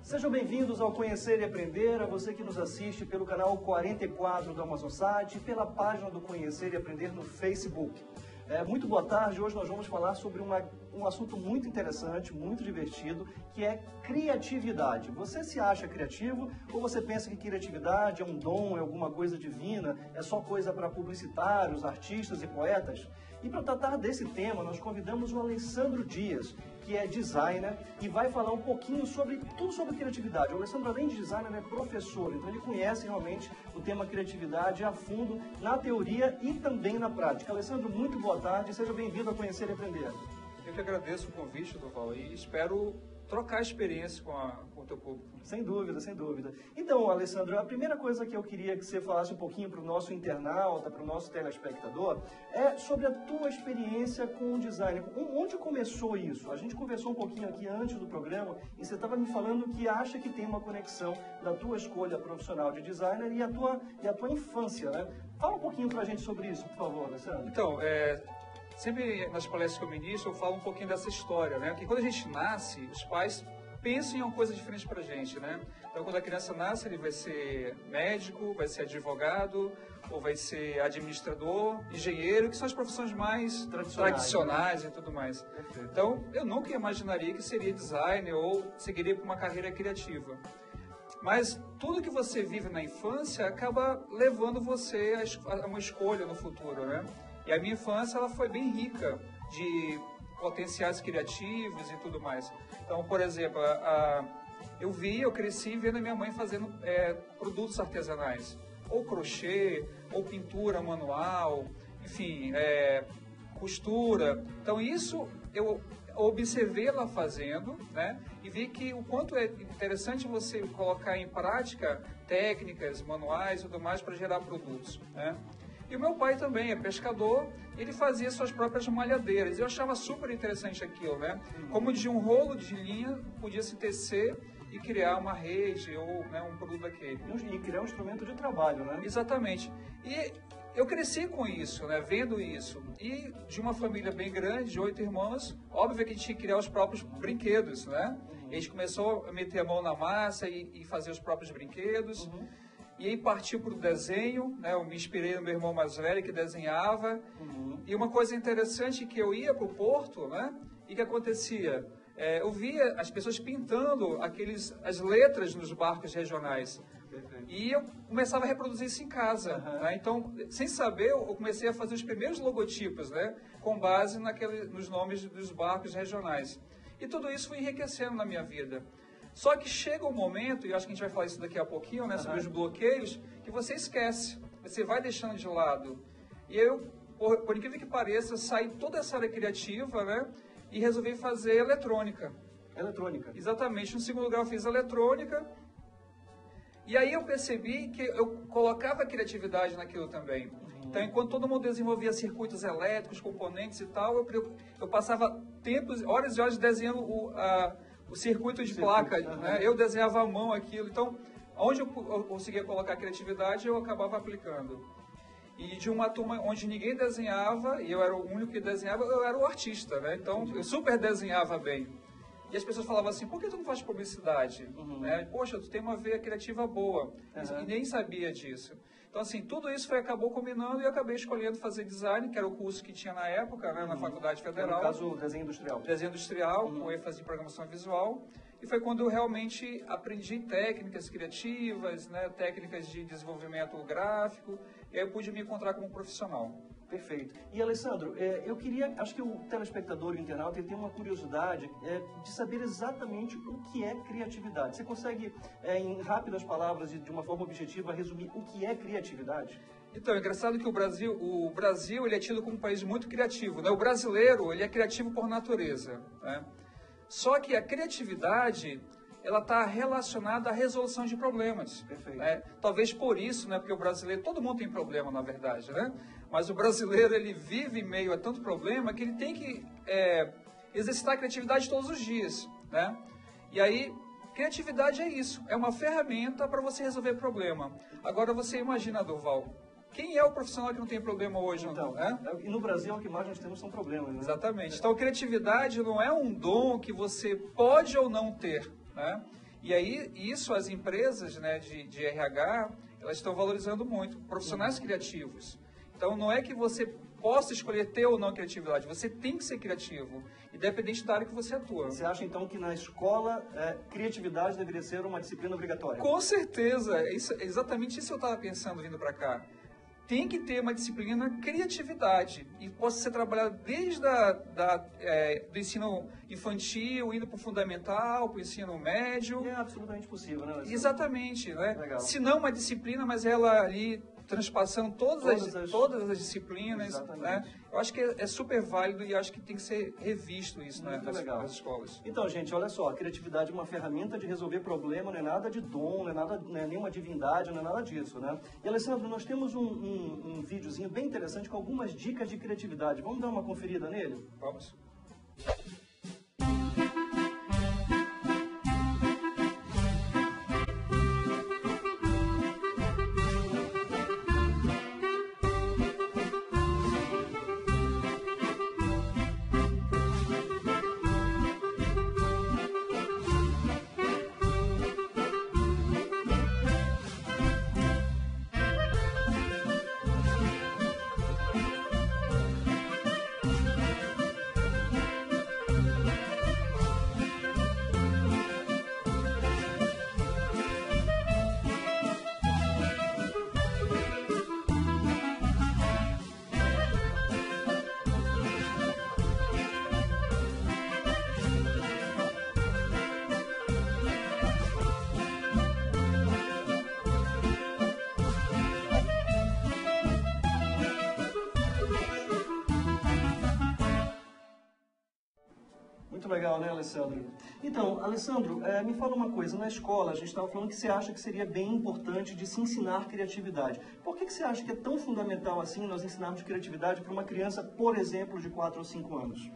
Sejam bem-vindos ao Conhecer e Aprender, a você que nos assiste pelo canal 44 do AmazonSat e pela página do Conhecer e Aprender no Facebook. Muito boa tarde, hoje nós vamos falar sobre um assunto muito interessante, muito divertido, que é criatividade. Você se acha criativo ou você pensa que criatividade é um dom, é alguma coisa divina, é só coisa para publicitários, artistas e poetas? E para tratar desse tema, nós convidamos o Alessandro Dias, que é designer e vai falar um pouquinho sobre tudo sobre criatividade. O Alessandro, além de designer, é professor, então ele conhece realmente o tema criatividade a fundo na teoria e também na prática. Alessandro, muito boa tarde, seja bem-vindo a Conhecer e Aprender. Eu que agradeço o convite, Durval, e espero trocar experiência com o teu público. Sem dúvida, sem dúvida. Então, Alessandro, a primeira coisa que eu queria que você falasse um pouquinho para o nosso internauta, para o nosso telespectador, é sobre a tua experiência com o design. Onde começou isso? A gente conversou um pouquinho aqui antes do programa e você estava me falando que acha que tem uma conexão da tua escolha profissional de designer e a tua infância, né? Fala um pouquinho para a gente sobre isso, por favor, Alessandro. Então, sempre nas palestras que eu ministro, eu falo um pouquinho dessa história, né? Que quando a gente nasce, os pais pensam em uma coisa diferente pra gente, né? Então, quando a criança nasce, ele vai ser médico, vai ser advogado, ou vai ser administrador, engenheiro, que são as profissões mais tradicionais, né? E tudo mais. Perfeito. Então, eu nunca imaginaria que seria designer ou seguiria por uma carreira criativa. Mas tudo que você vive na infância acaba levando você a uma escolha no futuro, né? E a minha infância ela foi bem rica de potenciais criativos e tudo mais. Então, por exemplo, eu cresci vendo a minha mãe fazendo produtos artesanais, ou crochê, ou pintura manual, enfim, costura. Então, isso eu observei ela fazendo, né? E vi que o quanto é interessante você colocar em prática técnicas, manuais e tudo mais para gerar produtos, né? E o meu pai também é pescador, ele fazia suas próprias malhadeiras. Eu achava super interessante aquilo, né? Como de um rolo de linha podia se tecer e criar uma rede ou, né, um produto daquele. E criar um instrumento de trabalho, né? Exatamente. E eu cresci com isso, né? Vendo isso. E de uma família bem grande, de 8 irmãos, óbvio que a gente tinha que criar os próprios brinquedos, né? A gente começou a meter a mão na massa e fazer os próprios brinquedos. E aí partiu para o desenho, né? Eu me inspirei no meu irmão mais velho que desenhava. E uma coisa interessante é que eu ia para o porto, né? E que acontecia? Eu via as pessoas pintando as letras nos barcos regionais. E eu começava a reproduzir isso em casa. Né? Então, sem saber, eu comecei a fazer os primeiros logotipos, né? Com base nos nomes dos barcos regionais. E tudo isso foi enriquecendo na minha vida. Só que chega um momento, e acho que a gente vai falar isso daqui a pouquinho, né, sobre os bloqueios, que você esquece, você vai deixando de lado. E eu, por incrível que pareça, saí toda essa área criativa, né, e resolvi fazer eletrônica. Eletrônica? Exatamente. No segundo grau eu fiz eletrônica, e aí eu percebi que eu colocava criatividade naquilo também. Então, enquanto todo mundo desenvolvia circuitos elétricos, componentes e tal, eu passava horas e horas desenhando o circuito de placa, né? Eu desenhava à mão aquilo. Então, onde eu conseguia colocar criatividade, eu acabava aplicando. E de uma turma onde ninguém desenhava, e eu era o único que desenhava, eu era o artista, né? Então, eu super desenhava bem. E as pessoas falavam assim, por que tu não faz publicidade? Né? Poxa, tu tem uma veia criativa boa. E nem sabia disso. Então, assim, tudo isso acabou combinando e eu acabei escolhendo fazer design, que era o curso que tinha na época, né, na Faculdade Federal. No caso, desenho industrial. Desenho industrial, com ênfase em programação visual. E foi quando eu realmente aprendi técnicas criativas, né, técnicas de desenvolvimento gráfico, e aí eu pude me encontrar como profissional. Perfeito. E, Alessandro, acho que o telespectador, o internauta, ele tem uma curiosidade de saber exatamente o que é criatividade. Você consegue, em rápidas palavras e de uma forma objetiva, resumir o que é criatividade? Então, é engraçado que o Brasil ele é tido como um país muito criativo, né? O brasileiro, ele é criativo por natureza, né? Só que a criatividade, ela está relacionada à resolução de problemas. Perfeito. Né? Talvez por isso, né? Porque o brasileiro, todo mundo tem problema, na verdade, né? Mas o brasileiro, ele vive em meio a tanto problema que ele tem que exercitar a criatividade todos os dias, né? E aí, criatividade é isso, é uma ferramenta para você resolver problema. Agora, você imagina, Durval, quem é o profissional que não tem problema hoje? Então, e no Brasil, o que mais nós temos são problemas, né? Exatamente. Então, criatividade não é um dom que você pode ou não ter, né? E aí, isso as empresas, né, de RH, elas estão valorizando muito. Profissionais criativos. Então, não é que você possa escolher ter ou não criatividade, você tem que ser criativo, independente da área que você atua. Você acha, então, que na escola, criatividade deveria ser uma disciplina obrigatória? Com certeza. Exatamente isso que eu estava pensando vindo para cá. Tem que ter uma disciplina criatividade e possa ser trabalhada desde do ensino infantil, indo para o fundamental, para o ensino médio. E é absolutamente possível, né? Exatamente, né? Legal. Se não uma disciplina, mas ela ali transpassando todas as disciplinas, né? Eu acho que é super válido e acho que tem que ser revisto isso, né, nas escolas. Então, gente, olha só, a criatividade é uma ferramenta de resolver problema, não é nada de dom, não é nenhuma divindade, não é nada disso, né? E, Alessandro, nós temos um videozinho bem interessante com algumas dicas de criatividade. Vamos dar uma conferida nele? Vamos. Muito legal, né, Alessandro? Então, Alessandro, me fala uma coisa. Na escola, a gente estava falando que você acha que seria bem importante de se ensinar criatividade. Por que você acha que é tão fundamental assim nós ensinarmos criatividade para uma criança, por exemplo, de 4 ou 5 anos?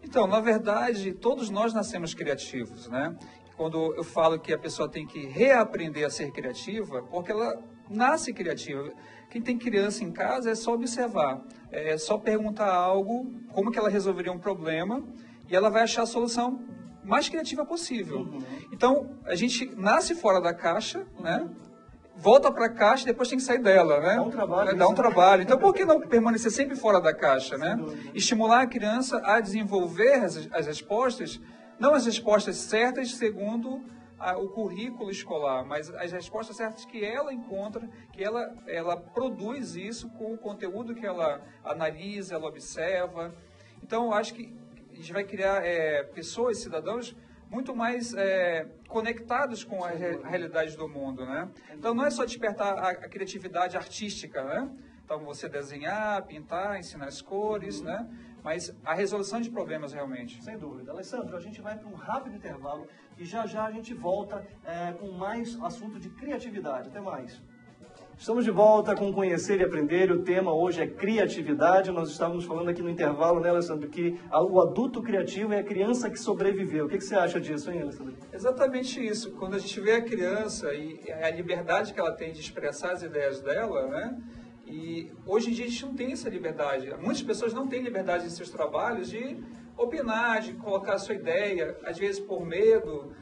Então, na verdade, todos nós nascemos criativos, né? Quando eu falo que a pessoa tem que reaprender a ser criativa, porque ela nasce criativa. Quem tem criança em casa é só observar, é só perguntar algo, como que ela resolveria um problema, e ela vai achar a solução mais criativa possível. Uhum. Então, a gente nasce fora da caixa, né? Volta para a caixa e depois tem que sair dela, né? Dá um trabalho. Dá um trabalho. Então, por que não permanecer sempre fora da caixa, né? Estimular a criança a desenvolver as respostas, não as respostas certas segundo o currículo escolar, mas as respostas certas que ela encontra, que ela produz isso com o conteúdo que ela analisa, ela observa. Então, eu acho que a gente vai criar pessoas, cidadãos, muito mais conectados com a realidade do mundo, né? Então, não é só despertar a criatividade artística, né? Então, você desenhar, pintar, ensinar as cores, né? Mas a resolução de problemas, realmente. Sem dúvida. Alessandro, a gente vai para um rápido intervalo e já a gente volta com mais assunto de criatividade. Até mais. Estamos de volta com Conhecer e Aprender. O tema hoje é criatividade. Nós estávamos falando aqui no intervalo, né, Alessandro, que o adulto criativo é a criança que sobreviveu. O que você acha disso, hein, Alessandro? Exatamente isso. Quando a gente vê a criança e a liberdade que ela tem de expressar as ideias dela, né? E hoje em dia a gente não tem essa liberdade. Muitas pessoas não têm liberdade em seus trabalhos de opinar, de colocar a sua ideia, às vezes por medo,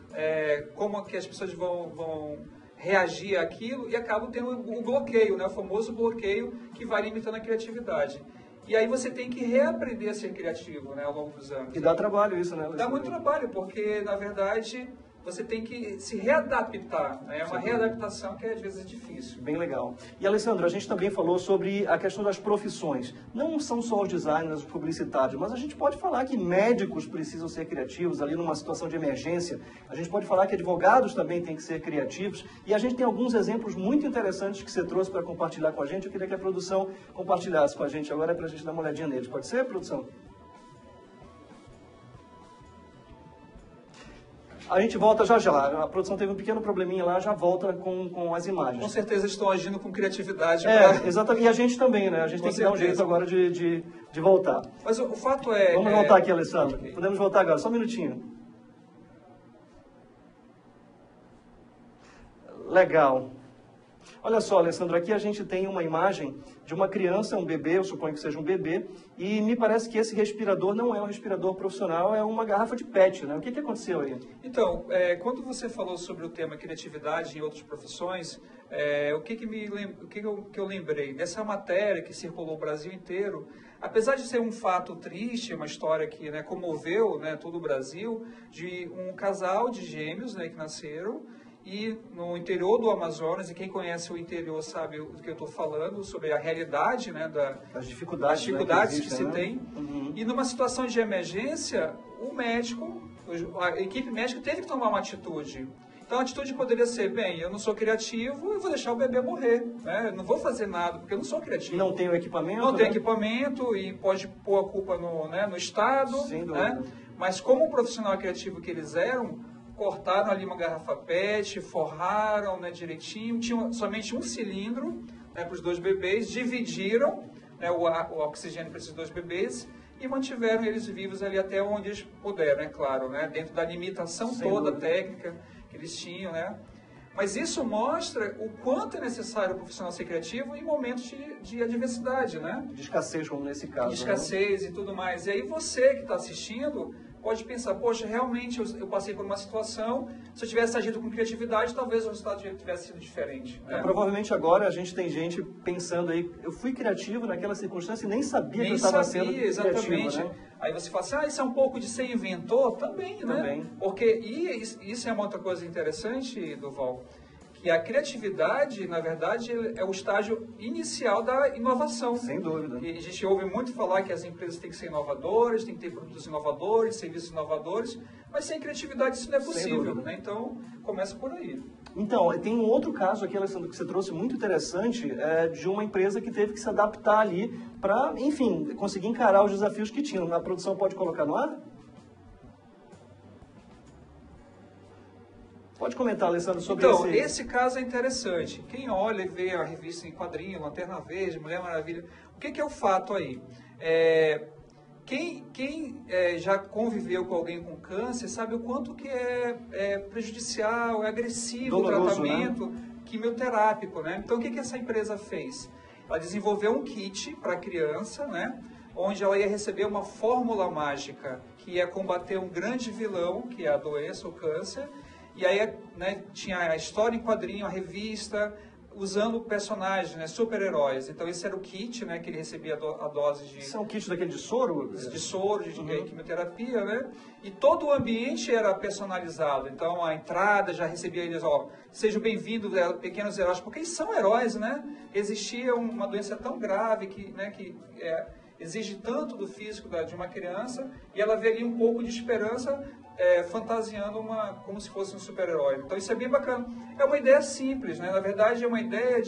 como que as pessoas vão reagir àquilo, e acabam tendo o bloqueio, né? O famoso bloqueio que vai limitando a criatividade. E aí você tem que reaprender a ser criativo, né, ao longo dos anos. E dá trabalho isso, né, Alessandro? Dá muito trabalho, porque, na verdade, você tem que se readaptar, né? É uma readaptação que às vezes é difícil. Bem legal. E, Alessandro, a gente também falou sobre a questão das profissões. Não são só os designers, os publicitários, mas a gente pode falar que médicos precisam ser criativos ali numa situação de emergência. A gente pode falar que advogados também têm que ser criativos. E a gente tem alguns exemplos muito interessantes que você trouxe para compartilhar com a gente. Eu queria que a produção compartilhasse com a gente agora para a gente dar uma olhadinha neles. Pode ser, produção? A gente volta já. A produção teve um pequeno probleminha lá, já volta com as imagens. Com certeza estão agindo com criatividade. Exatamente. E a gente também, né? A gente tem que dar um jeito agora de voltar. Mas o fato é... Vamos voltar aqui, Alessandro. Okay. Podemos voltar agora, só um minutinho. Legal. Olha só, Alessandro, aqui a gente tem uma imagem de uma criança, um bebê, eu suponho que seja um bebê, e me parece que esse respirador não é um respirador profissional, é uma garrafa de PET, né? O que aconteceu aí? Então, quando você falou sobre o tema criatividade em outras profissões, o que eu lembrei? Dessa matéria que circulou o Brasil inteiro, apesar de ser um fato triste, uma história que, né, comoveu, né, todo o Brasil, de um casal de gêmeos, né, que nasceram, e no interior do Amazonas, e quem conhece o interior sabe do que eu estou falando, sobre a realidade, né, as dificuldades, né, que se tem. Uhum. E numa situação de emergência, o médico, a equipe médica teve que tomar uma atitude. Então a atitude poderia ser, bem, eu não sou criativo, eu vou deixar o bebê morrer, né? Eu não vou fazer nada, porque eu não sou criativo. Não tenho equipamento? Não tenho equipamento e pode pôr a culpa no Estado. Sem dúvida. Né? Mas como profissional criativo que eles eram, cortaram ali uma garrafa PET, forraram, né, direitinho, tinham somente um cilindro, né, para os 2 bebês, dividiram, né, o oxigênio para esses 2 bebês e mantiveram eles vivos ali até onde eles puderam, é claro, né, dentro da limitação toda técnica que eles tinham, né. Mas isso mostra o quanto é necessário o profissional ser criativo em momentos de adversidade, né? De escassez, como nesse caso. De escassez, né? E tudo mais. E aí você que está assistindo pode pensar, poxa, realmente eu passei por uma situação, se eu tivesse agido com criatividade, talvez o resultado tivesse sido diferente. Né? Provavelmente agora a gente tem gente pensando aí, eu fui criativo naquela circunstância e nem sabia que eu estava sendo exatamente. criativo, né? Aí você fala assim, isso é um pouco de ser inventor? Também, né? Também. Porque, e isso é uma outra coisa interessante, Duval, que a criatividade, na verdade, é o estágio inicial da inovação. Sem dúvida. E a gente ouve muito falar que as empresas têm que ser inovadoras, têm que ter produtos inovadores, serviços inovadores, mas sem criatividade isso não é possível, né? Então, começa por aí. Então, tem um outro caso aqui, Alessandro, que você trouxe muito interessante, de uma empresa que teve que se adaptar ali para, enfim, conseguir encarar os desafios que tinham. A produção pode colocar no ar? Pode comentar, Alessandro, sobre esse caso é interessante. Quem olha e vê a revista em quadrinho, Lanterna Verde, Mulher Maravilha, o que é o fato aí? Quem já conviveu com alguém com câncer sabe o quanto que é prejudicial, é agressivo doloroso, o tratamento, né? Quimioterápico, né? Então, o que essa empresa fez? Ela desenvolveu um kit para a criança, né? Onde ela ia receber uma fórmula mágica que ia combater um grande vilão, que é a doença, o câncer. E aí, né, tinha a história em quadrinho, a revista, usando personagens, né, super-heróis. Então, esse era o kit, né, que ele recebia a dose de... Isso é um kit daquele de soro? De soro, de quimioterapia, né? E todo o ambiente era personalizado. Então, a entrada já recebia eles, ó, sejam bem-vindos, pequenos heróis, porque eles são heróis, né? Existia uma doença tão grave que exige tanto do físico de uma criança, e ela vê ali um pouco de esperança, fantasiando como se fosse um super-herói. Então isso é bem bacana. É uma ideia simples, né? Na verdade é uma ideia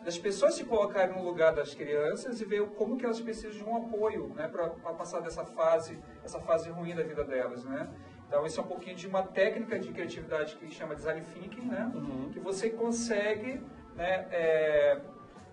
das pessoas se colocarem no lugar das crianças e ver como que elas precisam de um apoio, né? Para passar essa fase ruim da vida delas, né? Então isso é um pouquinho de uma técnica de criatividade que chama design thinking, né? Que você consegue, né,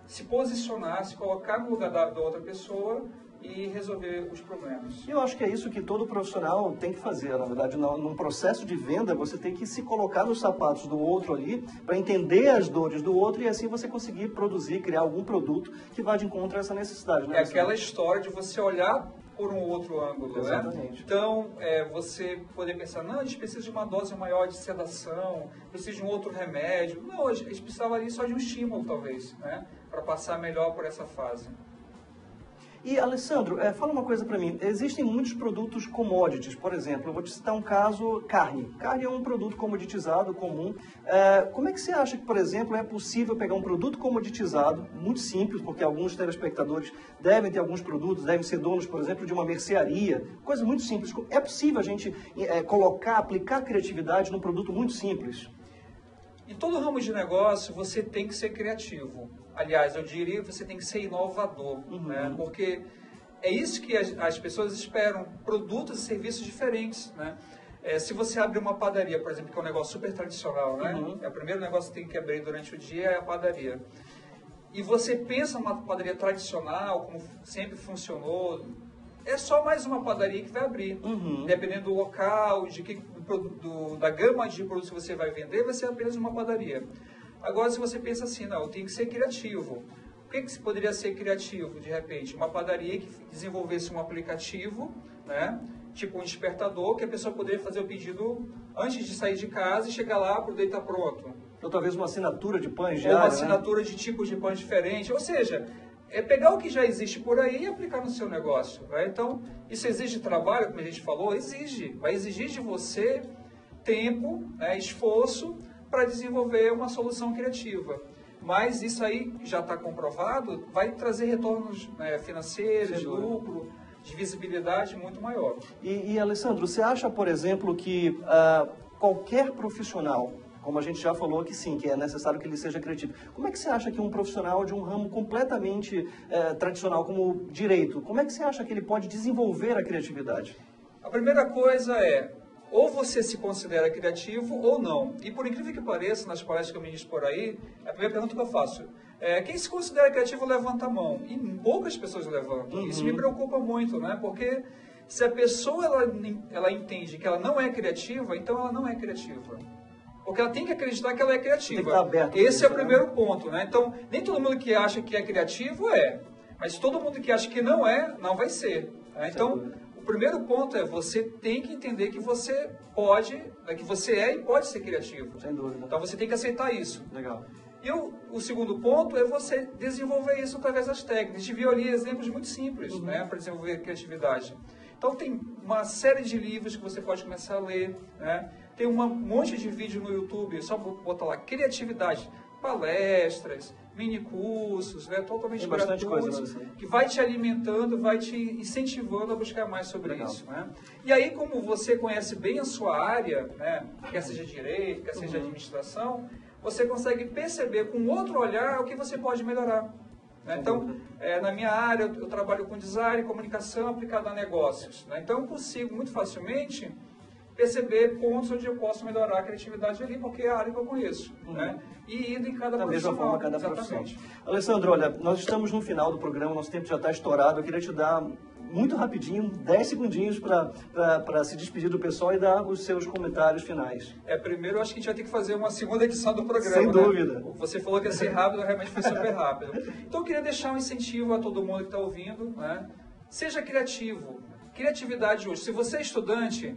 se posicionar, se colocar no lugar da outra pessoa e resolver os problemas. E eu acho que é isso que todo profissional tem que fazer, na verdade. Num processo de venda, você tem que se colocar nos sapatos do outro ali, para entender as dores do outro e assim você conseguir produzir, criar algum produto que vá de encontro a essa necessidade. Né? É aquela história de você olhar por um outro ângulo, exatamente. Né? Então, você poder pensar, não, a gente precisa de uma dose maior de sedação, precisa de um outro remédio. Não, a gente precisava ali só de um estímulo, talvez, né? Para passar melhor por essa fase. E, Alessandro, fala uma coisa para mim. Existem muitos produtos commodities, por exemplo, eu vou te citar um caso, carne. Carne é um produto comoditizado, comum. Como é que você acha que, por exemplo, é possível pegar um produto comoditizado, muito simples, porque alguns telespectadores devem ter alguns produtos, devem ser donos, por exemplo, de uma mercearia, coisa muito simples. É possível a gente aplicar criatividade num produto muito simples? Em todo ramo de negócio, você tem que ser criativo. Aliás, eu diria que você tem que ser inovador, né? Porque é isso que as pessoas esperam, produtos e serviços diferentes, né? Se você abre uma padaria, por exemplo, que é um negócio super tradicional, né? O primeiro negócio que tem que abrir durante o dia é a padaria. E você pensa numa padaria tradicional, como sempre funcionou, é só mais uma padaria que vai abrir. Dependendo do local, da gama de produtos que você vai vender, vai ser apenas uma padaria. Agora, se você pensa assim, não, eu tenho que ser criativo. O que poderia ser criativo, de repente? Uma padaria que desenvolvesse um aplicativo, né? Tipo um despertador, que a pessoa poderia fazer o pedido antes de sair de casa e chegar lá, para o date estar pronto. Ou talvez uma assinatura de pães diária, ou uma assinatura, né? De tipos de pães diferentes. Ou seja, é pegar o que já existe por aí e aplicar no seu negócio. Né? Então, isso exige trabalho, como a gente falou? Exige. Vai exigir de você tempo, né, esforço para desenvolver uma solução criativa. Mas isso aí já está comprovado, vai trazer retornos, né, financeiros, de lucro, de visibilidade muito maior. E Alessandro, você acha, por exemplo, que qualquer profissional, como a gente já falou que sim, que é necessário que ele seja criativo, como é que você acha que um profissional de um ramo completamente tradicional como direito, como é que você acha que ele pode desenvolver a criatividade? A primeira coisa é, ou você se considera criativo ou não. E por incrível que pareça, nas palestras que eu ministro por aí, a primeira pergunta que eu faço é, quem se considera criativo levanta a mão. E poucas pessoas levantam. Isso me preocupa muito, né? Porque se a pessoa ela entende que ela não é criativa, então ela não é criativa. Porque ela tem que acreditar que ela é criativa. Esse é o primeiro ponto, né? Então, nem todo mundo que acha que é criativo é. Mas todo mundo que acha que não é, não vai ser. Né? Então, o primeiro ponto é você tem que entender que você pode, que você é e pode ser criativo. Sem dúvida. Então, você tem que aceitar isso. Legal. E o segundo ponto é você desenvolver isso através das técnicas. A gente viu ali exemplos muito simples, né, para desenvolver criatividade. Então, tem uma série de livros que você pode começar a ler, né? Tem um monte de vídeo no YouTube, só botar lá, criatividade, palestras, mini cursos, né, totalmente gratuitos, que vai te alimentando, vai te incentivando a buscar mais sobre isso. Né? E aí, como você conhece bem a sua área, né, quer seja direito, quer seja administração, você consegue perceber com outro olhar o que você pode melhorar. Né? Então, na minha área, eu trabalho com design e comunicação aplicada a negócios. Né? Então, eu consigo muito facilmente perceber pontos onde eu posso melhorar a criatividade ali, porque é a área que eu conheço. Né? E indo em cada profissional. Da mesma forma, cada profissão. Alessandro, olha, nós estamos no final do programa, nosso tempo já está estourado. Eu queria te dar, muito rapidinho, 10 segundinhos para se despedir do pessoal e dar os seus comentários finais. Primeiro, eu acho que a gente vai ter que fazer uma segunda edição do programa. Sem dúvida. Né? Você falou que ia ser rápido, realmente foi super rápido. Então, eu queria deixar um incentivo a todo mundo que está ouvindo. Né? Seja criativo. Criatividade hoje. Se você é estudante,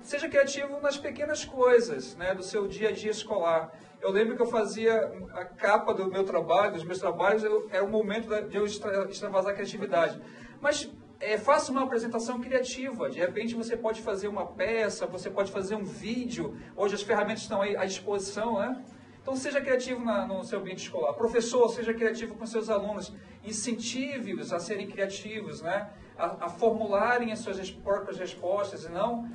seja criativo nas pequenas coisas, né, do seu dia a dia escolar. Eu lembro que eu fazia a capa do meu trabalho, dos meus trabalhos, era um momento de eu extravasar a criatividade. Mas faça uma apresentação criativa. De repente você pode fazer uma peça, você pode fazer um vídeo. Hoje as ferramentas estão aí à disposição, né? Então seja criativo no seu ambiente escolar. Professor, seja criativo com seus alunos. Incentive-os a serem criativos, né? A formularem as suas próprias respostas e não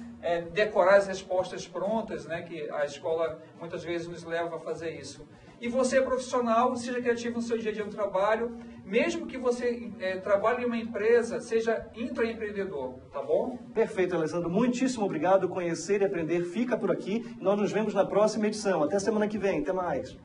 decorar as respostas prontas, né? Que a escola muitas vezes nos leva a fazer isso. E você, profissional, seja criativo no seu dia a dia no trabalho. Mesmo que você trabalhe em uma empresa, seja intraempreendedor, tá bom? Perfeito, Alessandro. Muitíssimo obrigado. Conhecer e aprender fica por aqui. Nós nos vemos na próxima edição. Até semana que vem. Até mais.